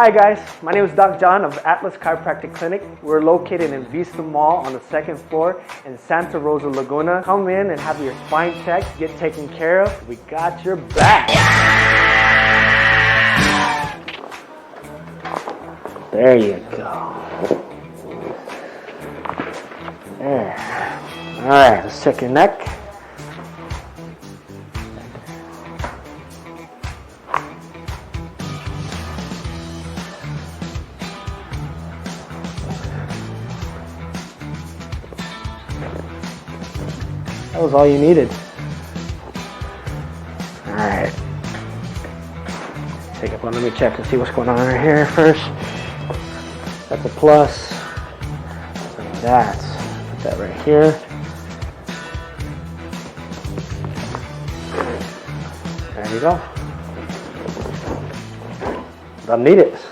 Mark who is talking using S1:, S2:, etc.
S1: Hi guys, my name is Docjon of Atlas Chiropractic Clinic. We're located in Vista Mall on the second floor in Santa Rosa, Laguna. Come in and have your spine checked, get taken care of. We got your back. There you go. There. All right, let's check your neck. That was all you needed. Alright. Take up one, let me check and see what's going on right here first. That's a plus. And that's, put that right here. There you go. Don't need it.